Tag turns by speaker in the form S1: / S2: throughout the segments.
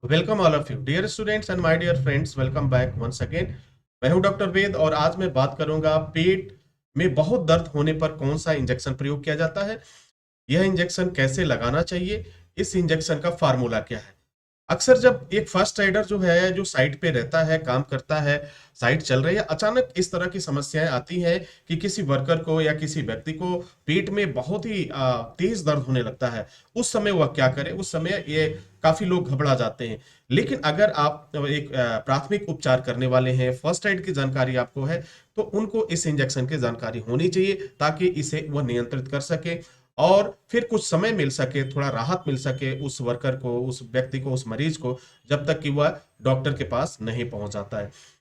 S1: Welcome all of you dear students and my dear friends, welcome back once again. मैं हूं doctor वेद और आज मैं बात करूंगा पेट में बहुत दर्द होने पर कौन सा इंजेक्शन प्रयोग किया जाता है, यह इंजेक्शन कैसे लगाना चाहिए, इस इंजेक्शन का फार्मूला क्या है। अक्सर जब एक फर्स्ट एडर जो है, जो साइट पे रहता है, काम करता है, साइट चल रही है, अचानक इस तरह की समस्याएं आती हैं कि किसी वर्कर को या किसी व्यक्ति को पेट में बहुत ही तेज दर्द होने लगता है। उस समय वह क्या करे, उस समय ये काफी लोग घबरा जाते हैं। लेकिन अगर आप एक प्राथमिक उपचार करने वाले हैं, फर्स्ट एड की जानकारी आपको है, तो उनको इस इंजेक्शन की जानकारी होनी चाहिए ताकि इसे वह नियंत्रित कर सके और फिर कुछ समय मिल सके, थोड़ा राहत मिल सके उस वर्कर को, उस व्यक्ति को, उस मरीज को, जब तक कि वह डॉक्टर के पास नहीं पहुंच जाता है।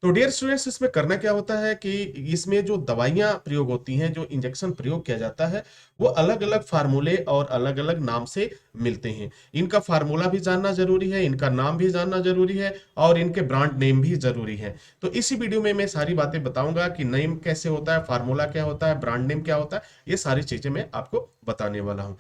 S1: तो डियर स्टूडेंट्स, इसमें करना क्या होता है कि इसमें जो दवाइयां प्रयोग होती हैं, जो इंजेक्शन प्रयोग किया जाता है, वो अलग अलग फार्मूले और अलग अलग नाम से मिलते हैं। इनका फार्मूला भी जानना जरूरी है, इनका नाम भी जानना जरूरी है और इनके ब्रांड नेम भी जरूरी है। तो इसी वीडियो में मैं सारी बातें बताऊंगा कि नेम कैसे होता है, फार्मूला क्या होता है, ब्रांड नेम क्या होता है, ये सारी चीजें मैं आपको बताने वाला हूँ।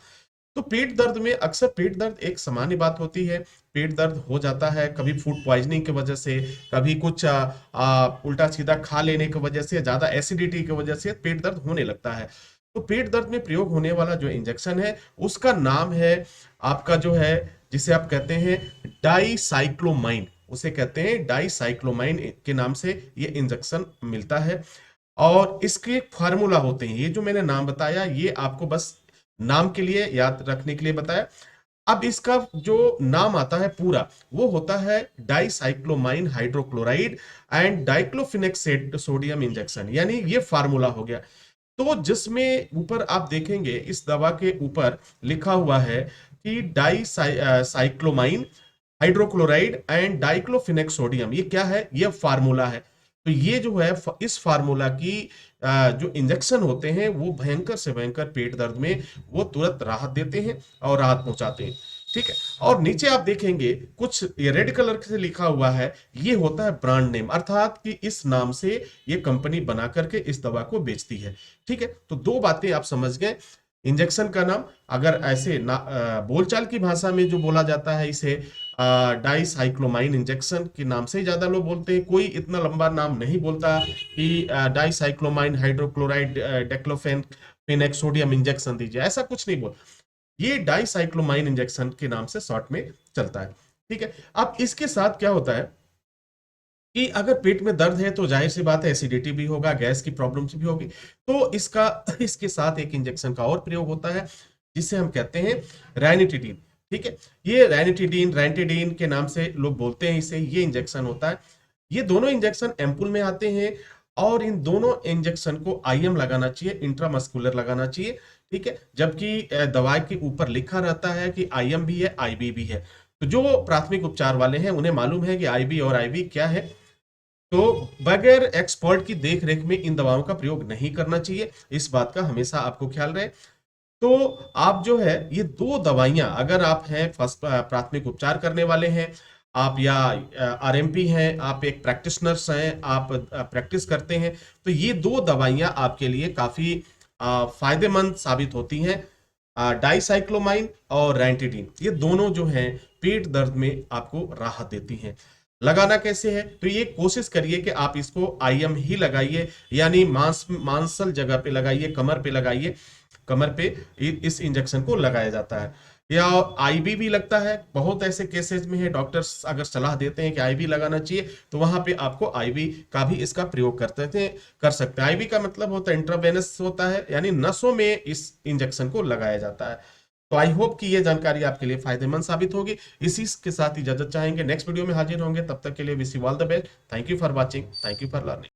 S1: तो पेट दर्द में अक्सर पेट दर्द एक सामान्य बात होती है। पेट दर्द हो जाता है कभी फूड पॉइजनिंग की वजह से, कभी कुछ उल्टा सीधा खा लेने की वजह से, ज्यादा एसिडिटी की वजह से पेट दर्द होने लगता है। तो पेट दर्द में प्रयोग होने वाला जो इंजेक्शन है, उसका नाम है आपका जो है, जिसे आप कहते हैं डाईसाइक्लोमाइन, उसे कहते हैं डाईसाइक्लोमाइन के नाम से ये इंजेक्शन मिलता है। और इसके एक फार्मूला होते हैं, ये जो मैंने नाम बताया ये आपको बस नाम के लिए याद रखने के लिए बताया। अब इसका जो नाम आता है पूरा, वो होता है dicyclomine hydrochloride and diclofenac sodium injection, यानी ये फार्मूला हो गया। तो जिसमें ऊपर आप देखेंगे इस दवा के ऊपर लिखा हुआ है कि dicyclomine hydrochloride and diclofenac sodium, ये क्या है, ये फार्मूला है। तो ये जो है इस फार्मूला की जो इंजेक्शन होते हैं वो भयंकर से भयंकर पेट दर्द में वो तुरंत राहत देते हैं और राहत पहुंचाते हैं। ठीक है। और नीचे आप देखेंगे कुछ ये रेड कलर से लिखा हुआ है, ये होता है ब्रांड नेम, अर्थात कि इस नाम से ये कंपनी बना करके इस दवा को बेचती है। ठीक है। तो दो बातें आप समझ गए। इंजेक्शन का नाम, अगर ऐसे बोलचाल की भाषा में जो बोला जाता है, इसे डाईसाइक्लोमाइन इंजेक्शन के नाम से ही ज्यादा लोग बोलते हैं। कोई इतना लंबा नाम नहीं बोलता कि डाईसाइक्लोमाइन हाइड्रोक्लोराइड डेक्लोफेन फिनेक सोडियम इंजेक्शन दीजिए, ऐसा कुछ नहीं बोल। ये डाईसाइक्लोमाइन इंजेक्शन के नाम से शॉर्ट में चलता है। ठीक है। अब इसके साथ क्या होता है कि अगर पेट में दर्द है तो जाहिर सी बात है एसिडिटी भी होगा, गैस की प्रॉब्लम्स भी होगी। तो इसका इसके साथ एक इंजेक्शन का और प्रयोग होता है जिसे हम कहते हैं रैनिटिडीन। ठीक है। ये रैनिटिडीन, रैंटिडीन के नाम से लोग बोलते हैं इसे, ये इंजेक्शन होता है। ये दोनों इंजेक्शन एम्पुल में आते हैं और इन दोनों इंजेक्शन को आईएम लगाना चाहिए, इंट्रामस्कुलर लगाना चाहिए। ठीक है। जबकि दवाई के ऊपर लिखा रहता है कि आईएम भी है, आईबी भी है। तो जो प्राथमिक उपचार वाले हैं उन्हें मालूम है कि आईबी और आईबी क्या है। तो बगैर एक्सपर्ट की देख रेख में इन दवाओं का प्रयोग नहीं करना चाहिए, इस बात का हमेशा आपको ख्याल रहे। तो आप जो है ये दो दवाइयां, अगर आप हैं फर्स्ट प्राथमिक उपचार करने वाले हैं, आप या आरएमपी हैं, आप एक प्रैक्टिशनर्स हैं, आप प्रैक्टिस करते हैं, तो ये दो दवाइयां आपके लिए काफी फायदेमंद साबित होती हैं। डाईसाइक्लोमाइन और रैंटिडीन, ये दोनों जो हैं पेट दर्द में आपको राहत देती हैं। लगाना कैसे है, तो ये कोशिश करिए कि आप इसको आईएम ही लगाइए, यानी मांसल जगह पे लगाइए, कमर पे लगाइए। कमर पे इस इंजेक्शन को लगाया जाता है। या आईबी भी लगता है, बहुत ऐसे केसेस में है डॉक्टर्स अगर सलाह देते हैं कि आईबी लगाना चाहिए, तो वहां पे आपको आईबी का भी इसका प्रयोग करते थे, कर सकते हैं। आईबी का मतलब होता है इंट्रावेनस होता है, यानी नसों में इस इंजेक्शन को लगाया जाता है। तो आई होप कि ये जानकारी आपके लिए फायदेमंद साबित होगी। इसी के साथ इजाजत चाहेंगे, नेक्स्ट वीडियो में हाजिर होंगे, तब तक के लिए wish you all the best. Thank you for watching, thank you for learning.